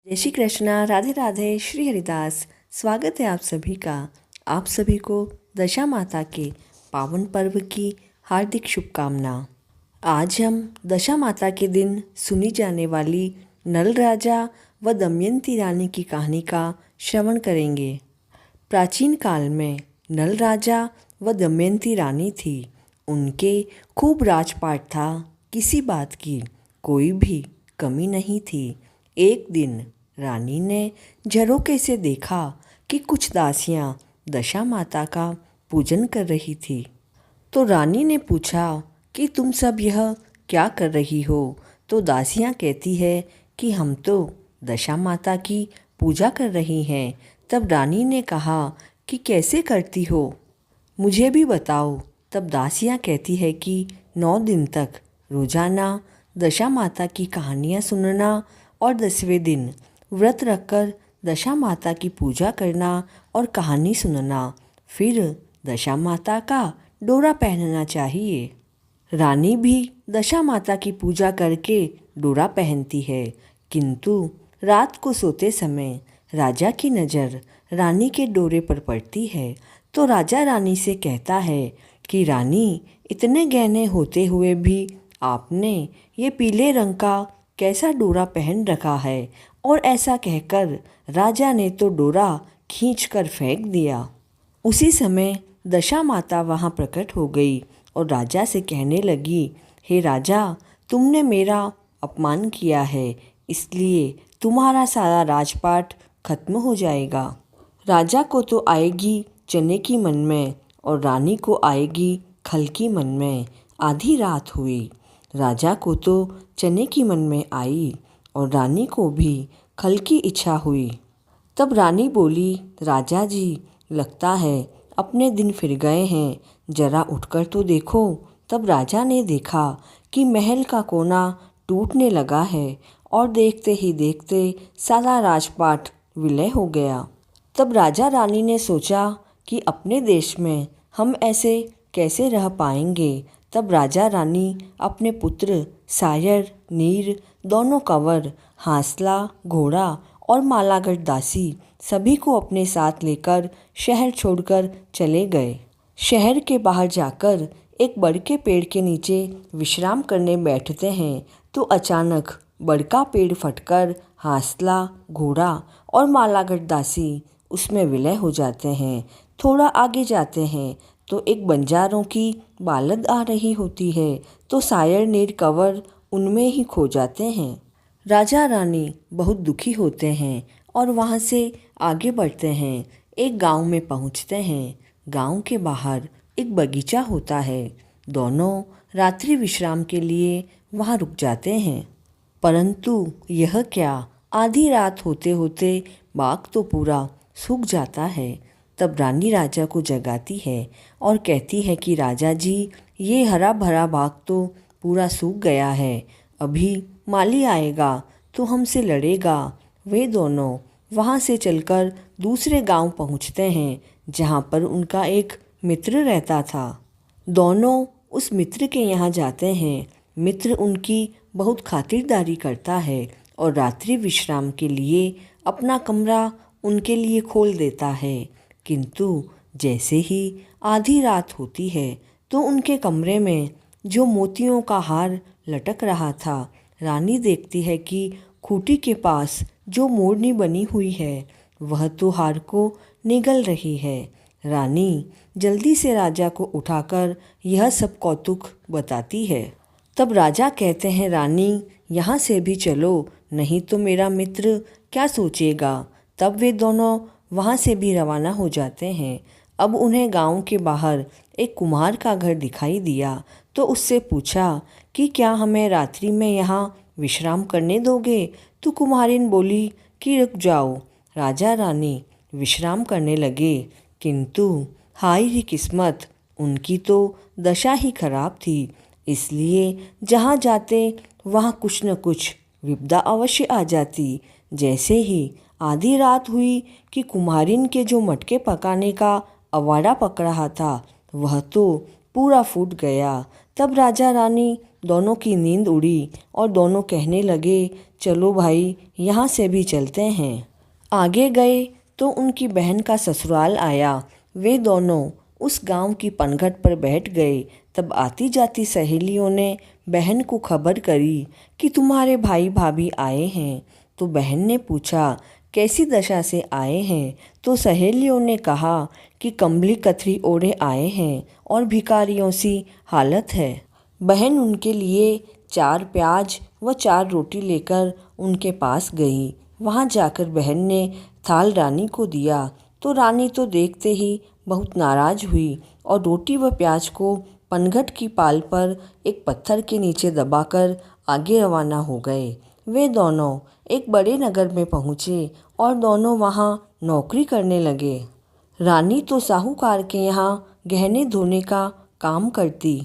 जय श्री कृष्णा, राधे राधे, श्री हरिदास। स्वागत है आप सभी का। आप सभी को दशा माता के पावन पर्व की हार्दिक शुभकामना। आज हम दशा माता के दिन सुनी जाने वाली नल राजा व दमयंती रानी की कहानी का श्रवण करेंगे। प्राचीन काल में नल राजा व दमयंती रानी थी। उनके खूब राजपाट था, किसी बात की कोई भी कमी नहीं थी। एक दिन रानी ने झरोके से देखा कि कुछ दासियां दशा माता का पूजन कर रही थी। तो रानी ने पूछा कि तुम सब यह क्या कर रही हो? तो दासियां कहती है कि हम तो दशा माता की पूजा कर रही हैं। तब रानी ने कहा कि कैसे करती हो, मुझे भी बताओ। तब दासियां कहती है कि 9 दिन तक रोजाना दशा माता की कहानियाँ सुनना और 10वें दिन व्रत रखकर दशा माता की पूजा करना और कहानी सुनना, फिर दशा माता का डोरा पहनना चाहिए। रानी भी दशा माता की पूजा करके डोरा पहनती है, किंतु रात को सोते समय राजा की नज़र रानी के डोरे पर पड़ती है। तो राजा रानी से कहता है कि रानी, इतने गहने होते हुए भी आपने ये पीले रंग का कैसा डोरा पहन रखा है? और ऐसा कहकर राजा ने तो डोरा खींचकर फेंक दिया। उसी समय दशा माता वहाँ प्रकट हो गई और राजा से कहने लगी, हे राजा, तुमने मेरा अपमान किया है, इसलिए तुम्हारा सारा राजपाट खत्म हो जाएगा। राजा को तो आएगी चने की मन में और रानी को आएगी खल की मन में। आधी रात हुई, राजा को तो चने की मन में आई और रानी को भी खल की इच्छा हुई। तब रानी बोली, राजा जी, लगता है अपने दिन फिर गए हैं, जरा उठकर तो देखो। तब राजा ने देखा कि महल का कोना टूटने लगा है और देखते ही देखते सारा राजपाट विलय हो गया। तब राजा रानी ने सोचा कि अपने देश में हम ऐसे कैसे रह पाएंगे। तब राजा रानी अपने पुत्र सायर, नीर, दोनों कंवर, हांसला, घोड़ा और मालागढ़ दासी सभी को अपने साथ लेकर शहर छोड़कर चले गए। शहर के बाहर जाकर एक बड़ के पेड़ के नीचे विश्राम करने बैठते हैं तो अचानक बड़ का पेड़ फटकर हांसला, घोड़ा और मालागढ़ दासी उसमें विलय हो जाते हैं। थोड़ा आगे जाते हैं तो एक बंजारों की बालद आ रही होती है तो सायर, नीर, कंवर उनमें ही खो जाते हैं। राजा रानी बहुत दुखी होते हैं और वहाँ से आगे बढ़ते हैं। एक गांव में पहुँचते हैं। गांव के बाहर एक बगीचा होता है। दोनों रात्रि विश्राम के लिए वहाँ रुक जाते हैं। परंतु यह क्या, आधी रात होते होते बाग तो पूरा सूख जाता है। तब रानी राजा को जगाती है और कहती है कि राजा जी, ये हरा भरा बाग तो पूरा सूख गया है, अभी माली आएगा तो हमसे लड़ेगा। वे दोनों वहाँ से चलकर दूसरे गांव पहुँचते हैं जहाँ पर उनका एक मित्र रहता था। दोनों उस मित्र के यहाँ जाते हैं। मित्र उनकी बहुत खातिरदारी करता है और रात्रि विश्राम के लिए अपना कमरा उनके लिए खोल देता है। किंतु जैसे ही आधी रात होती है तो उनके कमरे में जो मोतियों का हार लटक रहा था, रानी देखती है कि खूंटी के पास जो मोरनी बनी हुई है वह तो हार को निगल रही है। रानी जल्दी से राजा को उठाकर यह सब कौतुक बताती है। तब राजा कहते हैं, रानी, यहाँ से भी चलो, नहीं तो मेरा मित्र क्या सोचेगा। तब वे दोनों वहाँ से भी रवाना हो जाते हैं। अब उन्हें गांव के बाहर एक कुम्हार का घर दिखाई दिया तो उससे पूछा कि क्या हमें रात्रि में यहाँ विश्राम करने दोगे? तो कुम्हारिन बोली कि रुक जाओ। राजा रानी विश्राम करने लगे, किंतु हाय ही किस्मत, उनकी तो दशा ही खराब थी। इसलिए जहाँ जाते वहाँ कुछ न कुछ विपदा अवश्य आ जाती। जैसे ही आधी रात हुई कि कुम्हारिन के जो मटके पकाने का अवाड़ा पक रहा था वह तो पूरा फूट गया। तब राजा रानी दोनों की नींद उड़ी और दोनों कहने लगे, चलो भाई यहाँ से भी चलते हैं। आगे गए तो उनकी बहन का ससुराल आया। वे दोनों उस गांव की पनघट पर बैठ गए। तब आती जाती सहेलियों ने बहन को खबर करी कि तुम्हारे भाई भाभी आए हैं। तो बहन ने पूछा, कैसी दशा से आए हैं? तो सहेलियों ने कहा कि कंबली कथरी ओढ़े आए हैं और भिखारियों सी हालत है। बहन उनके लिए 4 प्याज व 4 रोटी लेकर उनके पास गई। वहाँ जाकर बहन ने थाल रानी को दिया तो रानी तो देखते ही बहुत नाराज हुई और रोटी व प्याज को पनघट की पाल पर एक पत्थर के नीचे दबाकर आगे रवाना हो गए। वे दोनों एक बड़े नगर में पहुँचे और दोनों वहाँ नौकरी करने लगे। रानी तो साहूकार के यहाँ गहने धोने का काम करती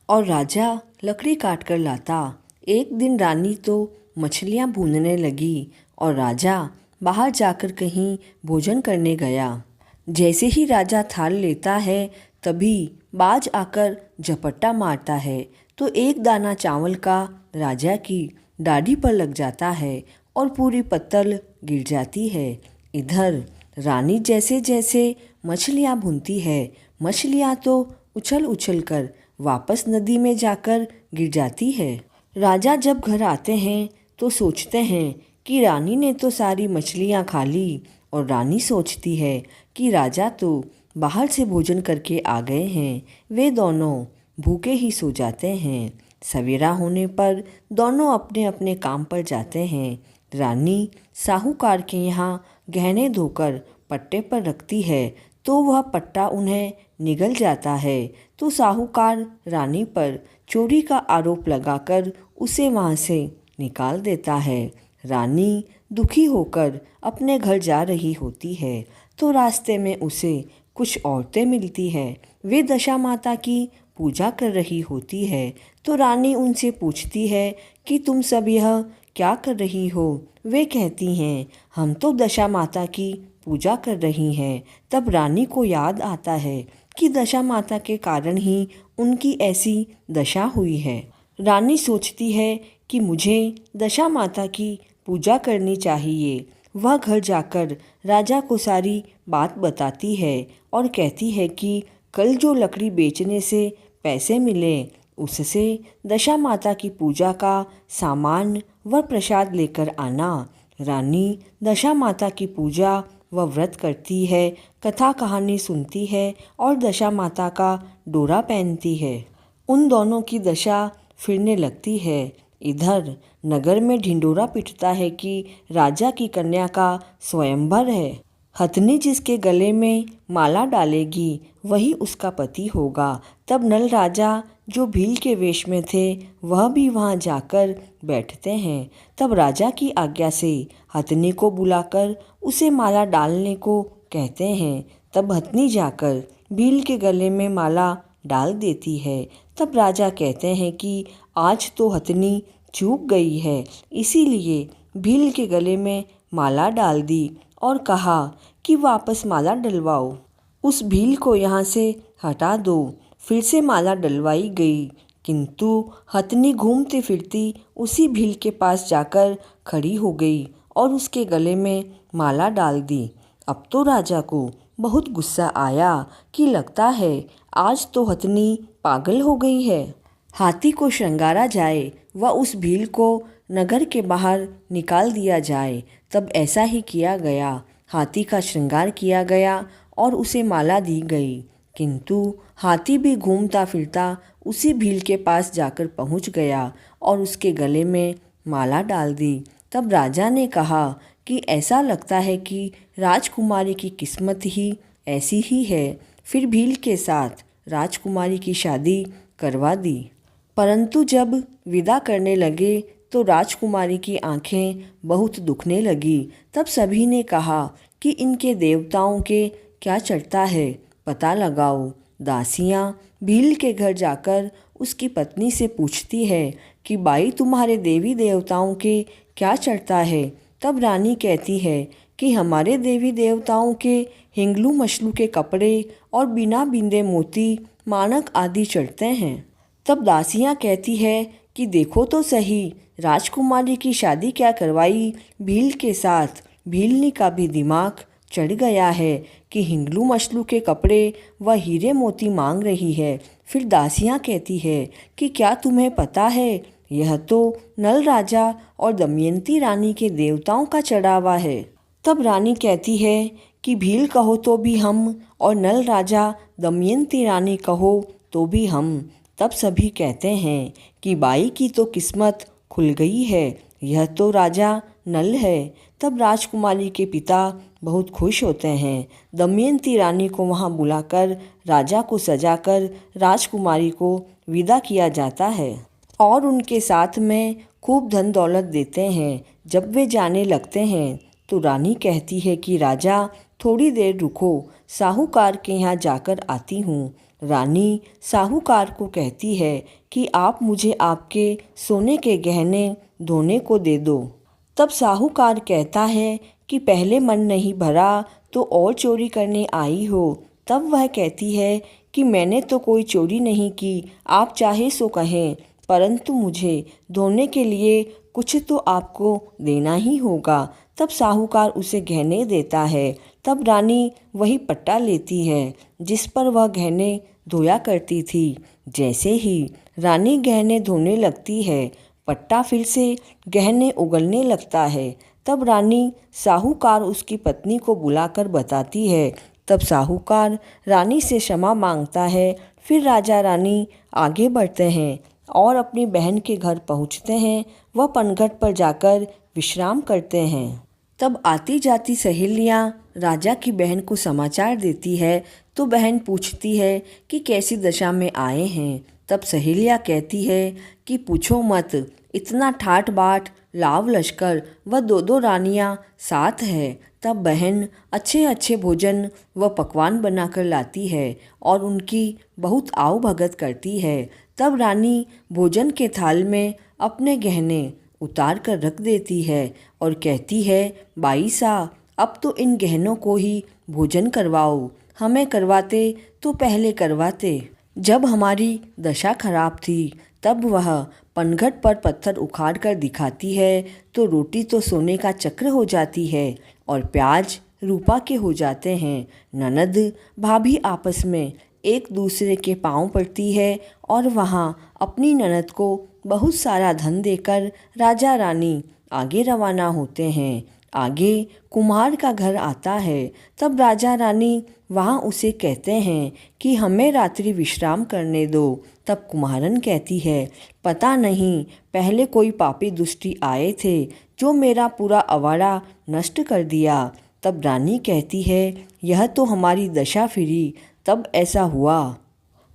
और राजा लकड़ी काट कर लाता। एक दिन रानी तो मछलियाँ भूनने लगी और राजा बाहर जाकर कहीं भोजन करने गया। जैसे ही राजा थाल लेता है तभी बाज आकर झपट्टा मारता है तो एक दाना चावल का राजा की दाढ़ी पर लग जाता है और पूरी पत्तल गिर जाती है। इधर रानी जैसे जैसे मछलियाँ भूनती है, मछलियाँ तो उछल उछल कर वापस नदी में जाकर गिर जाती है। राजा जब घर आते हैं तो सोचते हैं कि रानी ने तो सारी मछलियाँ खा ली और रानी सोचती है कि राजा तो बाहर से भोजन करके आ गए हैं। वे दोनों भूखे ही सो जाते हैं। सवेरा होने पर दोनों अपने अपने काम पर जाते हैं। रानी साहूकार के यहाँ गहने धोकर पट्टे पर रखती है तो वह पट्टा उन्हें निगल जाता है तो साहूकार रानी पर चोरी का आरोप लगाकर उसे वहाँ से निकाल देता है। रानी दुखी होकर अपने घर जा रही होती है तो रास्ते में उसे कुछ औरतें मिलती हैं। वे दशा माता की पूजा कर रही होती है तो रानी उनसे पूछती है कि तुम सब यह क्या कर रही हो? वे कहती हैं, हम तो दशा माता की पूजा कर रही हैं। तब रानी को याद आता है कि दशा माता के कारण ही उनकी ऐसी दशा हुई है। रानी सोचती है कि मुझे दशा माता की पूजा करनी चाहिए। वह घर जाकर राजा को सारी बात बताती है और कहती है कि कल जो लकड़ी बेचने से पैसे मिले उससे दशा माता की पूजा का सामान व प्रसाद लेकर आना। रानी दशा माता की पूजा व व्रत करती है, कथा कहानी सुनती है और दशा माता का डोरा पहनती है। उन दोनों की दशा फिरने लगती है। इधर नगर में ढिंढोरा पिटता है कि राजा की कन्या का स्वयंवर है। हथनी जिसके गले में माला डालेगी वही उसका पति होगा। तब नल राजा जो भील के वेश में थे वह भी वहाँ जाकर बैठते हैं। तब राजा की आज्ञा से हथनी को बुलाकर उसे माला डालने को कहते हैं। तब हथनी जाकर भील के गले में माला डाल देती है। तब राजा कहते हैं कि आज तो हथनी चूक गई है, इसीलिए भील के गले में माला डाल दी और कहा कि वापस माला डलवाओ, उस भील को यहाँ से हटा दो। फिर से माला डलवाई गई किंतु हथनी घूमती फिरती उसी भील के पास जाकर खड़ी हो गई और उसके गले में माला डाल दी। अब तो राजा को बहुत गुस्सा आया कि लगता है आज तो हथनी पागल हो गई है। हाथी को श्रृंगारा जाए व उस भील को नगर के बाहर निकाल दिया जाए। तब ऐसा ही किया गया। हाथी का श्रृंगार किया गया और उसे माला दी गई किंतु हाथी भी घूमता फिरता उसी भील के पास जाकर पहुंच गया और उसके गले में माला डाल दी। तब राजा ने कहा कि ऐसा लगता है कि राजकुमारी की किस्मत ही ऐसी ही है। फिर भील के साथ राजकुमारी की शादी करवा दी। परंतु जब विदा करने लगे तो राजकुमारी की आंखें बहुत दुखने लगी। तब सभी ने कहा कि इनके देवताओं के क्या चढ़ता है, पता लगाओ। दासियाँ भील के घर जाकर उसकी पत्नी से पूछती है कि बाई तुम्हारे देवी देवताओं के क्या चढ़ता है। तब रानी कहती है कि हमारे देवी देवताओं के हिंगलू मछलू के कपड़े और बिना बिंदे मोती मानक आदि चढ़ते हैं। तब दासियाँ कहती है कि देखो तो सही, राजकुमारी की शादी क्या करवाई भील के साथ। भीलनी का भी दिमाग चढ़ गया है कि हिंगलू मछलू के कपड़े व हीरे मोती मांग रही है। फिर दासियाँ कहती है कि क्या तुम्हें पता है, यह तो नल राजा और दमयंती रानी के देवताओं का चढ़ावा है। तब रानी कहती है कि भील कहो तो भी हम, और नल राजा दमयंती रानी कहो तो भी हम। तब सभी कहते हैं कि बाई की तो किस्मत खुल गई है, यह तो राजा नल है। तब राजकुमारी के पिता बहुत खुश होते हैं। दमयंती रानी को वहाँ बुलाकर राजा को सजाकर राजकुमारी को विदा किया जाता है और उनके साथ में खूब धन दौलत देते हैं। जब वे जाने लगते हैं तो रानी कहती है कि राजा थोड़ी देर रुको, साहूकार के यहाँ जाकर आती हूँ। रानी साहूकार को कहती है कि आप मुझे आपके सोने के गहने धोने को दे दो। तब साहूकार कहता है कि पहले मन नहीं भरा तो और चोरी करने आई हो। तब वह कहती है कि मैंने तो कोई चोरी नहीं की, आप चाहे सो कहें, परंतु मुझे धोने के लिए कुछ तो आपको देना ही होगा। तब साहूकार उसे गहने देता है। तब रानी वही पट्टा लेती है जिस पर वह गहने धोया करती थी। जैसे ही रानी गहने धोने लगती है, पट्टा फिर से गहने उगलने लगता है। तब रानी साहूकार उसकी पत्नी को बुलाकर बताती है। तब साहूकार रानी से क्षमा मांगता है। फिर राजा रानी आगे बढ़ते हैं और अपनी बहन के घर पहुंचते हैं। वह पनघट पर जाकर विश्राम करते हैं। तब आती जाती सहेलियां राजा की बहन को समाचार देती है तो बहन पूछती है कि कैसी दशा में आए हैं। तब सहेलियां कहती है कि पूछो मत, इतना ठाट बाट लाव लश्कर व दो दो रानियां साथ है। तब बहन अच्छे अच्छे भोजन व पकवान बनाकर लाती है और उनकी बहुत आओ भगत करती है। तब रानी भोजन के थाल में अपने गहने उतार कर रख देती है और कहती है, बाई सा, अब तो इन गहनों को ही भोजन करवाओ, हमें करवाते तो पहले करवाते। जब हमारी दशा खराब थी तब वह पनघट पर पत्थर उखाड़ कर दिखाती है तो रोटी तो सोने का चक्र हो जाती है और प्याज रूपा के हो जाते हैं। ननद भाभी आपस में एक दूसरे के पांव पड़ती है और वहाँ अपनी ननद को बहुत सारा धन देकर राजा रानी आगे रवाना होते हैं। आगे कुम्हार का घर आता है। तब राजा रानी वहाँ उसे कहते हैं कि हमें रात्रि विश्राम करने दो। तब कुम्हारन कहती है, पता नहीं पहले कोई पापी दुष्टी आए थे जो मेरा पूरा अवाड़ा नष्ट कर दिया। तब रानी कहती है, यह तो हमारी दशा फिरी, तब ऐसा हुआ।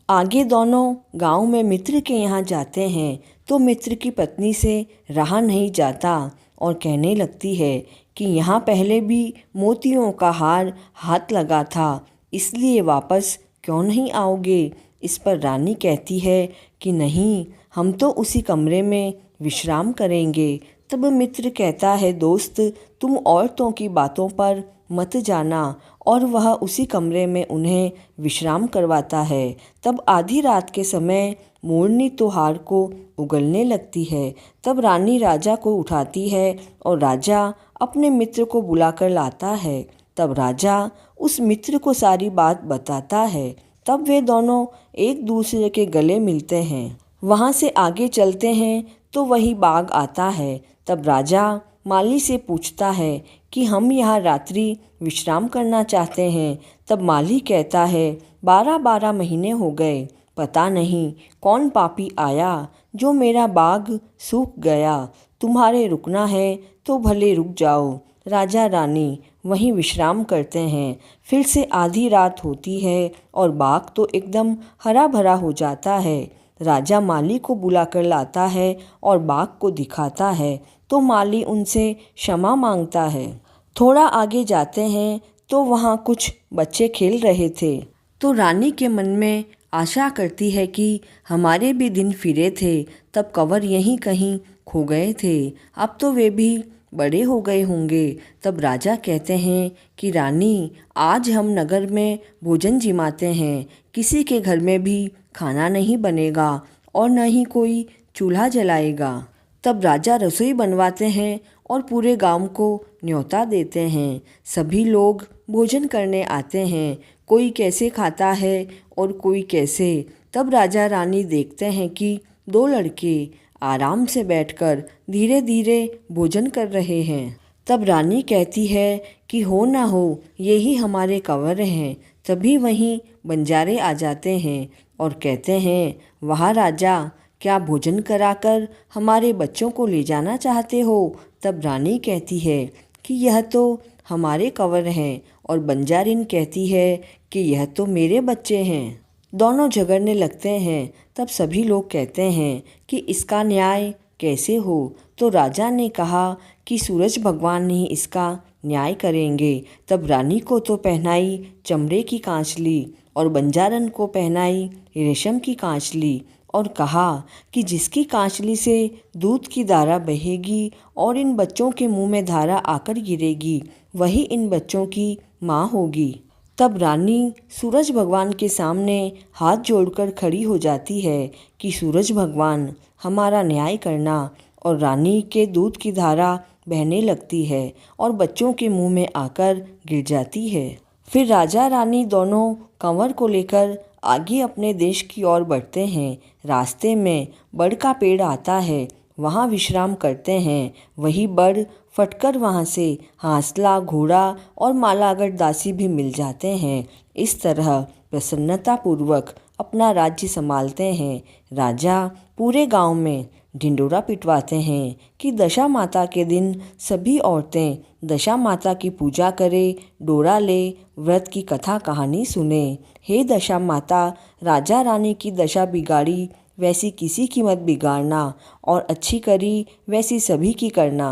आगे दोनों गांव में मित्र के यहाँ जाते हैं तो मित्र की पत्नी से रहा नहीं जाता और कहने लगती है कि यहाँ पहले भी मोतियों का हार हाथ लगा था, इसलिए वापस क्यों नहीं आओगे। इस पर रानी कहती है कि नहीं, हम तो उसी कमरे में विश्राम करेंगे। तब मित्र कहता है, दोस्त तुम औरतों की बातों पर मत जाना, और वह उसी कमरे में उन्हें विश्राम करवाता है। तब आधी रात के समय मोरनी त्योहार को उगलने लगती है। तब रानी राजा को उठाती है और राजा अपने मित्र को बुलाकर लाता है। तब राजा उस मित्र को सारी बात बताता है। तब वे दोनों एक दूसरे के गले मिलते हैं। वहाँ से आगे चलते हैं तो वही बाग आता है। तब राजा माली से पूछता है कि हम यहाँ रात्रि विश्राम करना चाहते हैं। तब माली कहता है, 12-12 महीने हो गए, पता नहीं कौन पापी आया जो मेरा बाग सूख गया। तुम्हारे रुकना है तो भले रुक जाओ। राजा रानी वहीं विश्राम करते हैं। फिर से आधी रात होती है और बाग तो एकदम हरा भरा हो जाता है। राजा माली को बुलाकर लाता है और बाग को दिखाता है तो माली उनसे क्षमा मांगता है। थोड़ा आगे जाते हैं तो वहाँ कुछ बच्चे खेल रहे थे तो रानी के मन में आशा करती है कि हमारे भी दिन फिरे थे तब कंवर यहीं कहीं खो गए थे, अब तो वे भी बड़े हो गए होंगे। तब राजा कहते हैं कि रानी, आज हम नगर में भोजन जिमाते हैं, किसी के घर में भी खाना नहीं बनेगा और न ही कोई चूल्हा जलाएगा। तब राजा रसोई बनवाते हैं और पूरे गांव को न्योता देते हैं। सभी लोग भोजन करने आते हैं, कोई कैसे खाता है और कोई कैसे। तब राजा रानी देखते हैं कि दो लड़के आराम से बैठकर धीरे धीरे भोजन कर रहे हैं। तब रानी कहती है कि हो ना हो यही हमारे कंवर हैं। तभी वहीं बंजारे आ जाते हैं और कहते हैं, वाह राजा, क्या भोजन कराकर हमारे बच्चों को ले जाना चाहते हो। तब रानी कहती है कि यह तो हमारे कंवर हैं और बंजारिन कहती है कि यह तो मेरे बच्चे हैं। दोनों झगड़ने लगते हैं। तब सभी लोग कहते हैं कि इसका न्याय कैसे हो। तो राजा ने कहा कि सूरज भगवान ही इसका न्याय करेंगे। तब रानी को तो पहनाई चमड़े की कांचली और बंजारन को पहनाई रेशम की कांचली और कहा कि जिसकी कांचली से दूध की धारा बहेगी और इन बच्चों के मुंह में धारा आकर गिरेगी, वही इन बच्चों की माँ होगी। तब रानी सूरज भगवान के सामने हाथ जोड़कर खड़ी हो जाती है कि सूरज भगवान हमारा न्याय करना। और रानी के दूध की धारा बहने लगती है और बच्चों के मुंह में आकर गिर जाती है। फिर राजा रानी दोनों कंवर को लेकर आगे अपने देश की ओर बढ़ते हैं। रास्ते में बड़ का पेड़ आता है, वहाँ विश्राम करते हैं। वही बड़ फटकर वहाँ से हांसला, घोड़ा और मालागढ़ दासी भी मिल जाते हैं। इस तरह प्रसन्नतापूर्वक अपना राज्य संभालते हैं। राजा पूरे गांव में ढिंडोरा पिटवाते हैं कि दशा माता के दिन सभी औरतें दशा माता की पूजा करें, डोरा ले, व्रत की कथा कहानी सुने। हे दशा माता, राजा रानी की दशा बिगाड़ी वैसी किसी की मत बिगाड़ना और अच्छी करी वैसी सभी की करना।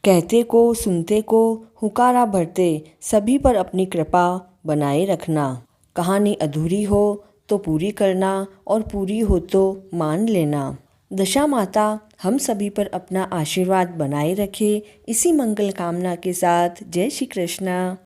कहते को सुनते को हुकारा भरते सभी पर अपनी कृपा बनाए रखना। कहानी अधूरी हो तो पूरी करना और पूरी हो तो मान लेना। दशा माता हम सभी पर अपना आशीर्वाद बनाए रखे। इसी मंगल कामना के साथ जय श्री कृष्ण।